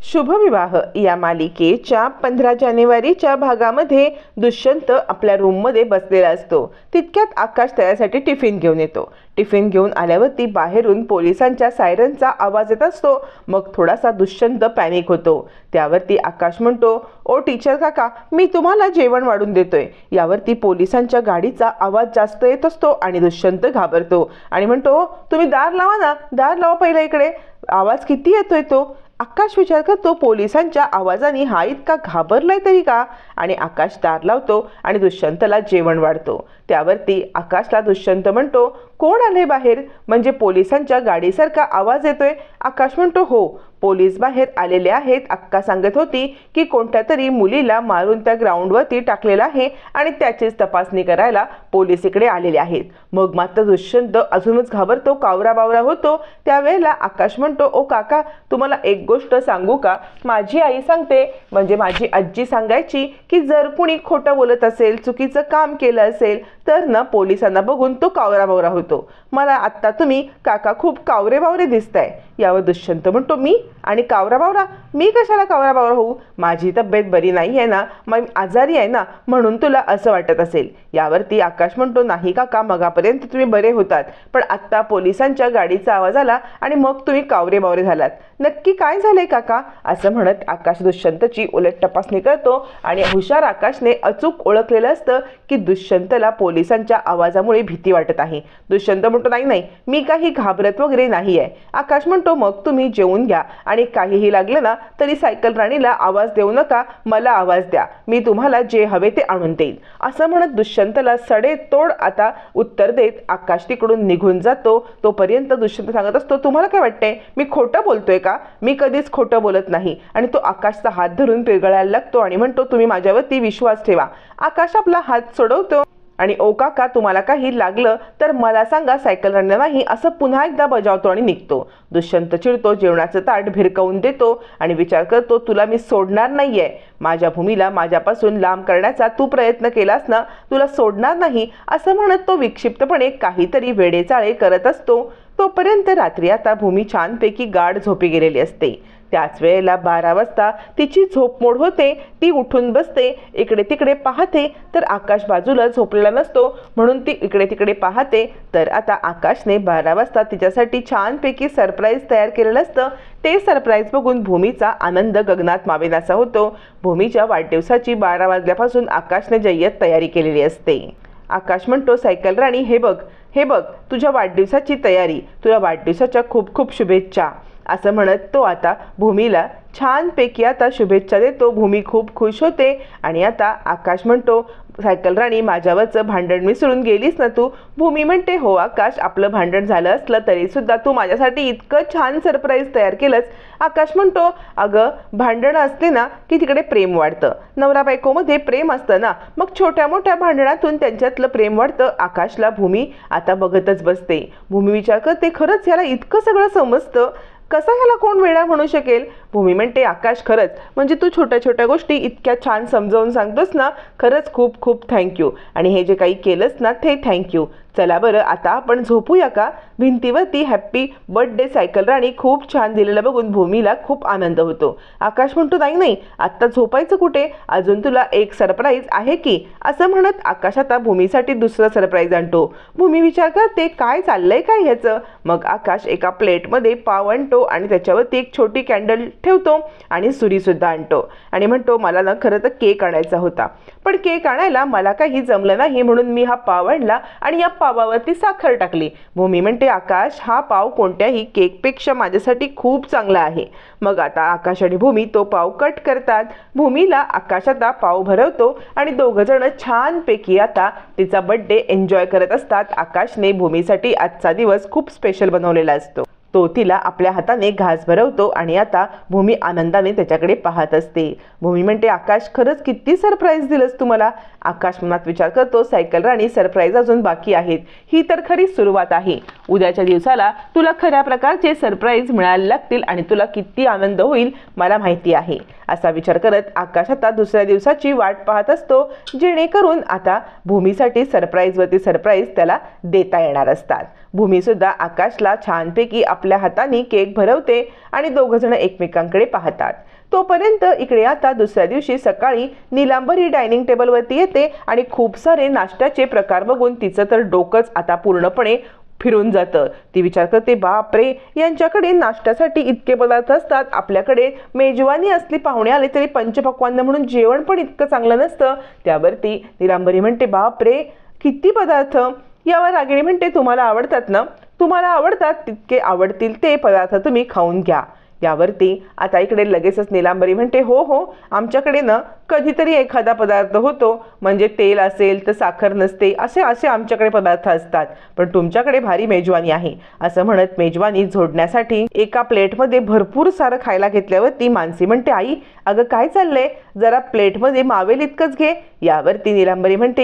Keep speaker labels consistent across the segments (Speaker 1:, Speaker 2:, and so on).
Speaker 1: शुभविवाह या मालिकेच्या 15 जानेवारीच्या भागामध्ये दुष्यंत आपल्या रूममध्ये बसलेला असतो. तितक्यात आकाश त्याच्यासाठी टिफिन घेऊन येतो. टिफिन घेऊन आल्यावरती बाहेरून पोलिसांच्या सायरनचा आवाज येत असतो. मग थोडासा दुष्यंत पॅनिक होतो. त्यावरती आकाश म्हणतो, ओ टीचर काका, मी तुम्हाला जेवण वाढून देतोय. यावरती पोलिसांच्या गाडीचा आवाज जास्त येत असतो आणि दुष्यंत घाबरतो आणि म्हणतो, तुम्ही दार लावा ना, दार लावा पहिला, इकडे आवाज किती येतोय तो. आकाश विचार करतो, पोलिसांच्या आवाजाने हा इतका घाबरलाय तरी का. आणि आकाश दार लावतो आणि दुष्यंतला जेवण वाढतो. त्यावरती आकाशला दुष्यंत म्हणतो, कोण आले बाहेर, म्हणजे पोलिसांच्या गाडीसारखा आवाज येतोय. आकाश म्हणतो, हो, पोलीस बाहेर आलेले आहेत. अक्का सांगत होती की कोणत्या तरी मुलीला मारून त्या ग्राउंडवरती टाकलेला आहे आणि त्याचीच तपासणी करायला पोलीस इकडे आलेले आहेत. मग मात्र दुष्यंत अजूनच घाबरतो, कावरा बावरा होतो. त्यावेळेला आकाश म्हणतो, ओ काका, तुम्हाला एक गोष्ट सांगू का. माझी आई सांगते, म्हणजे माझी आजी सांगायची की जर कुणी खोटं बोलत असेल, चुकीचं काम केलं असेल तर ना पोलिसांना बघून तो कावरा बावरा होतो. मला आत्ता तुम्ही काका खूप कावरे बावरे दिसताय. यावर दुष्यंत म्हणतो, मी आणि कावरा बावरा, मी कशाला कावरा बावरा होऊ. माझी तब्येत बरी नाही आहे ना, मग आजारी आहे ना, म्हणून तुला असं वाटत असेल. यावरती आकाश म्हणतो, नाही काका, मगापर्यंत तुम्ही बरे होतात, पण आत्ता पोलिसांच्या गाडीचा आवाज आला आणि मग तुम्ही कावरे बावरे झालात. नक्की काय झालंय काका. असं म्हणत आकाश दुष्यंतची उलट तपासणी करतो आणि हुशार आकाशने अचूक ओळखलेलं असतं की दुष्यंतला पोलिसांच्या आवाजामुळे भीती वाटत आहे. दुष्यंत म्हणतो, नाही नाही, मी काही घाबरत वगैरे नाही आहे. आकाश म्हणतो, मग तुम्ही जेवून घ्या आणि काहीही लागलं ना तरी सायकल राणीला आवाज देऊ नका, मला आवाज द्या, मी तुम्हाला जे हवे ते आणून देईन. असं म्हणत दुष्यंतला सडेतोड आता उत्तर देत आकाश तिकडून निघून जातो. तोपर्यंत दुष्यंत सांगत असतो, तुम्हाला काय वाटतंय, मी खोटं बोलतोय का. मी कधीच खोटं बोलत नाही. आणि तो आकाशचा हात धरून पिरगळायला लागतो आणि म्हणतो, तुम्ही माझ्यावरती विश्वास ठेवा. आकाश आपला हात सोडवतो आणि ओ काका, तुम्हाला काही लागलं तर मला सांगा, सायकल राणीला नाही, असं पुन्हा एकदा बजावतो आणि निघतो. दुष्यंत चिडतो, जेवणाचं ताट भिरकावून देतो आणि विचार करतो, तुला मी सोडणार नाहीये. माझ्या भूमीला माझ्यापासून लांब करण्याचा तू प्रयत्न केलास ना, तुला सोडणार नाही. असं म्हणत तो विक्षिप्तपणे काहीतरी वेडेचाळे करत असतो. तोपर्यंत रात्री आता भूमी छानपैकी गाढ झोपी गेलेली असते. त्याच वेळेला 12 वाजता तिची झोपमोड होते. ती उठून बसते, इकडे तिकडे पाहते तर आकाश बाजूला झोपलेला नसतो, म्हणून ती इकडे तिकडे पाहते. तर आता आकाशने 12 वाजता तिच्यासाठी छानपैकी सरप्राईज तयार केलेलं असतं. ते सरप्राईज बघून भूमीचा आनंद गगनात मावेनासा होतो. भूमीच्या वाढदिवसाची 12 वाजल्यापासून आकाशने जय्यत तयारी केलेली असते. आकाश म्हणतो, सायकल राणी, हे बघ, हे बघ, तुझ्या वाढदिवसाची तयारी, तुला वाढदिवसाच्या खूप खूप शुभेच्छा. असं म्हणत तो आता भूमीला छानपैकी आता शुभेच्छा देतो. भूमी खूप खुश होते आणि आता आकाश म्हणतो, सायकल राणी, माझ्यावरचं भांडण मिसळून गेलीस ना तू. भूमी म्हणते, हो आकाश, आपलं भांडण झालं असलं तरी सुद्धा तू माझ्यासाठी इतकं छान सरप्राईज तयार केलंस. आकाश म्हणतो, अगं, भांडणं असते ना की तिकडे प्रेम वाढतं. नवरा बायकोमध्ये प्रेम असतं ना, मग छोट्या मोठ्या भांडणातून त्यांच्यातलं प्रेम वाढतं. आकाशला भूमी आता बघतच बसते. भूमी विचार करते, खरंच याला इतकं सगळं समजतं, कसा ह्याला कोण वेडा म्हणू शकेल. भूमी म्हणते, आकाश, खरंच, म्हणजे तू छोट्या छोट्या गोष्टी इतक्या छान समजावून सांगतोस ना, खरंच खूप खूप थँक्यू. आणि हे जे काही केलंस ना ते थँक्यू. चला बरं, आता आपण झोपूया का. भिंतीवरती हॅप्पी बर्थडे सायकल राणी खूप छान दिलेलं बघून भूमीला खूप आनंद होतो. आकाश म्हणतो, नाही नाही, आत्ता झोपायचं कुठे, अजून तुला एक सरप्राईज आहे की. असं म्हणत आकाश आता भूमीसाठी दुसरं सरप्राईज आणतो. भूमी विचार करते, काय चाललंय काय ह्याचं. मग आकाश एका प्लेटमध्ये पाव आणतो आणि त्याच्यावरती एक छोटी कॅन्डल ठेवतो आणि सुरीसुद्धा आणतो आणि म्हणतो, मला ना खरं तर केक आणायचा होता, पण केक आणायला मला काही जमलं नाही, म्हणून मी हा पाव आणला आणि या पावावरती साखर टाकली. भूमी म्हणते, आकाश, हा पाव कोणत्याही केकपेक्षा माझ्यासाठी खूप चांगला आहे. मग आता आकाश आणि भूमी तो पाव कट करतात. भूमीला आकाश आता पाव भरवतो आणि दोघंजण छानपैकी आता तिचा बर्थडे एन्जॉय करत असतात. आकाशने भूमीसाठी आजचा दिवस खूप स्पेशल बनवलेला असतो. तो तिला आपल्या हाताने घास भरवतो आणि आता भूमी आनंदाने त्याच्याकडे पाहत असते. भूमी म्हणते, आकाश, खरंच किती सरप्राईज दिलंस तू मला. आकाश मनात विचार करतो, सायकल राणी, सरप्राईज अजून बाकी आहेत. ही तर खरी सुरुवात आहे. उद्याच्या दिवसाला तुला खऱ्या प्रकारचे सरप्राईज मिळायला लागतील आणि तुला किती आनंद होईल मला माहिती आहे. असा विचार करत आकाश आता दुसऱ्या दिवसाची वाट पाहत असतो, जेणेकरून आता भूमीसाठी सरप्राईजवरती सरप्राईज त्याला देता येणार असतात. भूमीसुद्धा आकाशला छानपैकी आपल्या हाताने केक भरवते आणि दोघंजण एकमेकांकडे पाहतात. तोपर्यंत इकडे आता दुसऱ्या दिवशी सकाळी नीलांबरी डायनिंग टेबलवरती येते आणि खूप सारे नाश्त्याचे प्रकार बघून तिचं तर डोकंच आता पूर्णपणे फिरून जातं। ती विचार करते, बापरे, यांच्याकडे नाश्त्यासाठी इतके पदार्थ असतात, आपल्याकडे मेजवानी असली, पाहुणे आले तरी पंचपक्वान्न म्हणून जेवण पण इतकं चांगलं नसतं। त्यावरती नीलांबरी म्हणते, बापरे, किती पदार्थ। यावर रागिणी म्हणते, तुम्हाला आवडतात ना, तुम्हाला आवडतात तितके आवडतील ते पदार्थ तुम्ही खाऊन घ्या। यावरती आता इकडे लगेचच नीलांबरी म्हणते, हो हो, आमच्याकडे ना कधीतरी एखादा पदार्थ होतो, म्हणजे तेल असेल तर साखर नसते, असे असे आमच्याकडे पदार्थ असतात, पण तुमच्याकडे भारी मेजवानी आहे। असं म्हणत मेजवानी जोडण्यासाठी एका प्लेटमध्ये भरपूर सारं खायला घेतल्यावरती मानसी म्हणते, आई अगं काय चाललंय, जरा प्लेटमध्ये मावेल इतकंच घे। यावरती नीलांबरी म्हणते,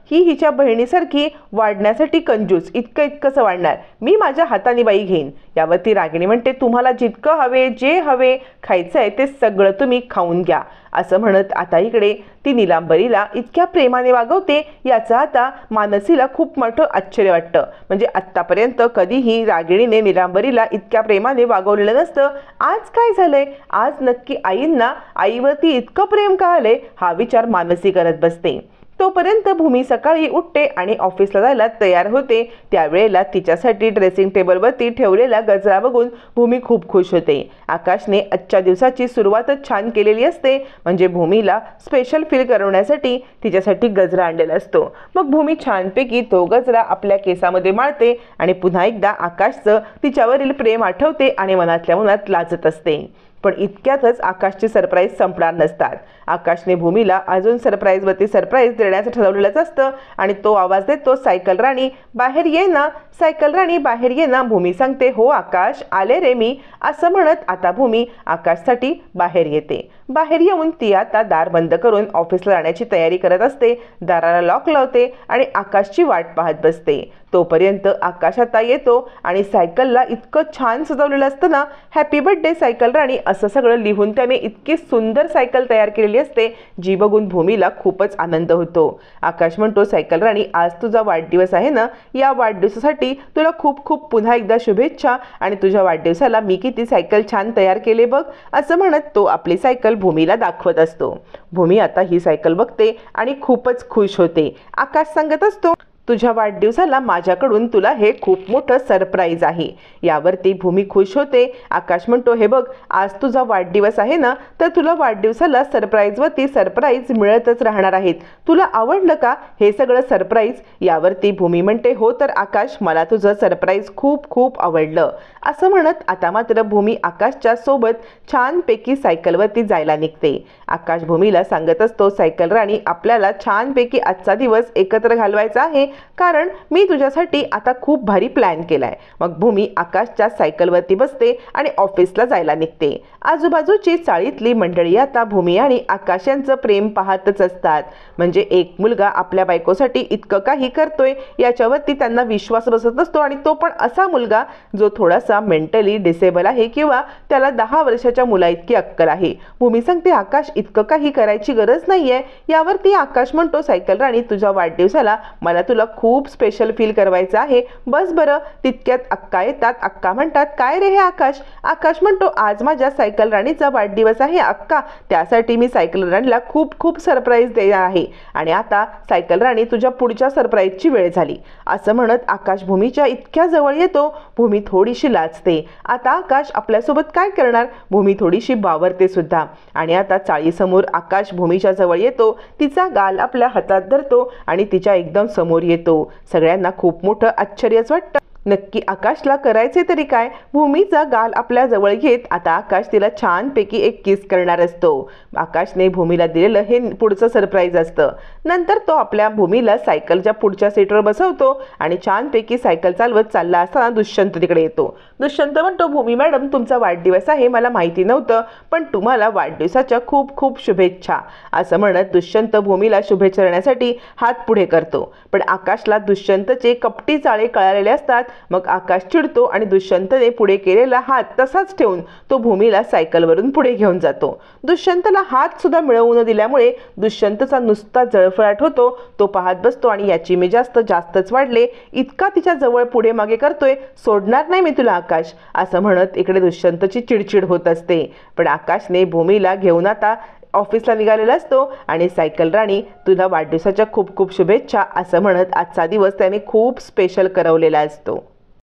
Speaker 1: ही हिच्या बहिणीसारखी वाढण्यासाठी कंजूस, इतकं इतकंच वाढणार, मी माझ्या हाताने बाई घेईन। यावरती रागिणी म्हणते, तुम्हाला जितकं हवे, जे हवे खायचंय ते सगळं तुम्ही खाऊन घ्या। असं म्हणत आता इकडे ती नीलांबरीला इतक्या प्रेमाने वागवते, याचं आता मानसीला खूप मोठं आश्चर्य वाटतं। म्हणजे आत्तापर्यंत कधीही रागिणीने नीलांबरीला इतक्या प्रेमाने वागवलेलं नसतं। आज काय झालंय, आज नक्की आईंना आईवरती इतकं प्रेम का आलंय, हा विचार मानसी करत बसते। तोपर्यंत भूमी सकाळी उठते आणि ऑफिसला जायला तयार होते। त्यावेळेला तिच्यासाठी ड्रेसिंग टेबलवरती ठेवलेला गजरा बघून भूमी खूप खुश होते। आकाशने आजच्या दिवसाची सुरुवातच छान केलेली असते, म्हणजे भूमीला स्पेशल फील करवण्यासाठी तिच्यासाठी गजरा आणलेला असतो। मग भूमी छानपैकी तो गजरा आपल्या केसामध्ये माळते आणि पुन्हा एकदा आकाशचं तिच्यावरील प्रेम आठवते आणि मनातल्या मनात लाजत असते। पण इतक्यातच आकाशचे सरप्राईज संपणार नसतात। आकाशने भूमीला अजून सरप्राईजवरती सरप्राईज देण्याचं ठरवलेलंच असतं आणि तो आवाज देतो, सायकल राणी बाहेर ये ना, सायकल राणी बाहेर ये ना। भूमी सांगते, हो आकाश, आले रे मी। असं म्हणत आता भूमी आकाशसाठी बाहेर येते। बाहेर येऊन ती आता दार बंद करून ऑफिसला जाण्याची तयारी करत असते। दाराला लॉक लावते आणि आकाशची वाट पाहत बसते। तोपर्यंत आकाश आता येतो आणि सायकलला इतकं छान सजवलेलं असतं ना, हॅपी बर्थडे सायकल राणी असं सगळं लिहून त्याने इतकी सुंदर सायकल तयार केलेली असते, जी बघून भूमीला खूपच आनंद होतो। आकाश म्हणतो, सायकल राणी आज तुझा वाढदिवस आहे ना, या वाढदिवसासाठी तुला खूप खूप पुन्हा एकदा शुभेच्छा आणि तुझ्या वाढदिवसाला मी किती सायकल छान तयार केले बघ। असं म्हणत तो आपली सायकल भूमीला दाखवत असतो। भूमी आता ही सायकल बघते आणि खूपच खुश होते। आकाश सांगत असतो, तुझ्या वाढदिवसाला माझ्याकडून तुला हे खूप मोठं सरप्राईज आहे। यावरती भूमी खुश होते। आकाश म्हणतो, हे बघ, आज तुझा वाढदिवस आहे ना, तर तुला वाढदिवसाला सरप्राईजवरती सरप्राईज मिळतच राहणार आहेत। तुला आवडलं का हे सगळं सरप्राईज? यावरती भूमी म्हणते, हो तर आकाश, मला तुझं सरप्राईज खूप खूप आवडलं। असं म्हणत आता मात्र भूमी आकाशच्या सोबत छानपैकी सायकलवरती जायला निघते। आकाश भूमीला सांगत असतो, सायकल राणी आपल्याला छानपैकी आजचा दिवस एकत्र घालवायचा आहे, कारण मी तुझ्यासाठी आता खूप भारी प्लॅन केलाय। मग भूमी आकाशच्या सायकलवरती बसते आणि ऑफिसला जायला निघते। आजूबाजूची चाळीतली मंडळी आता भूमी आणि आकाश यांचं प्रेम पाहतच असतात। म्हणजे एक मुलगा आपल्या बायकोसाठी इतकं काही करतोय याच्यावरती त्यांना विश्वास बसत नसतो, आणि तो पण असा मुलगा जो थोडासा मेंटली डिसेबल आहे किंवा त्याला 10 वर्षाच्या मुला इतकी अक्कल आहे। भूमी सांगते, आकाश इतकं काही करायची गरज नाहीये। यावरती आकाश म्हणतो, सायकल राणी तुझ्या वाढदिवसाला मला तुला खूप स्पेशल फील करवायचं आहे, बस बरं। तितक्यात अक्का येतात। अक्का म्हणतात, काय रे हे आकाश? आकाश म्हणतो, आज माझ्या सायकल राणीचा वाढदिवस आहे अक्का, त्यासाठी मी सायकल राणीला खूप खूप सरप्राईज देणार आहे, आणि आता सायकल राणी तुझ्या पुढच्या सरप्राईजची वेळ झाली। असं म्हणत आकाश भूमीच्या इतक्या जवळ येतो। भूमी थोडीशी लाजते। आता आकाश आपल्यासोबत काय करणार? भूमी थोडीशी बावरते सुद्धा, आणि आता चाळीसमोर आकाश भूमीच्या जवळ येतो, तिचा गाल आपल्या हातात धरतो आणि तिच्या एकदम समोर येतो। सगळ्यांना खूप मोठं आश्चर्यच वाटतं, नक्की आकाशला करायचे तरी काय? भूमीचा गाल आपल्या जवळ घेत आता आकाश तिला छानपैकी एक किस करणार असतो। आकाशने भूमीला दिलेलं हे पुढचं सरप्राईज असतं। नंतर तो आपल्या भूमीला सायकलच्या पुढच्या सीटवर बसवतो आणि छानपैकी सायकल चालवत चालला असताना दुष्यंत तिकडे येतो। दुष्यंत म्हणतो, भूमी मॅडम तुमचा वाढदिवस आहे, मला माहिती नव्हतं, पण तुम्हाला वाढदिवसाच्या खूप खूप शुभेच्छा। असं म्हणत दुष्यंत भूमीला शुभेच्छा देण्यासाठी हात पुढे करतो, पण आकाशला दुष्यंतचे कपटी चाळे कळालेले असतात। मग आकाश चिडतो आणि दुष्यंतने पुढे केलेला हात तसाच ठेवून तो भूमीला सायकलवरून पुढे घेऊन जातो। दुष्यंतला हात सुद्धा मिळवू न दिल्यामुळे दुष्यंतचा नुसता जळफळाट होतो। तो पाहत बसतो आणि याची मी जास्तच वाढले, इतका तिच्या जवळ पुढे मागे करतोय, सोडणार नाही मी तुला आकाश असं म्हणत इकडे दुष्यंतची चिडचिड होत असते। पण आकाशने भूमीला घेऊन आता ऑफिसला निघालेला असतो आणि सायकल राणी तुला वाढदिवसाच्या खूप खूप शुभेच्छा असं म्हणत आजचा दिवस त्याने खूप स्पेशल करवलेला असतो।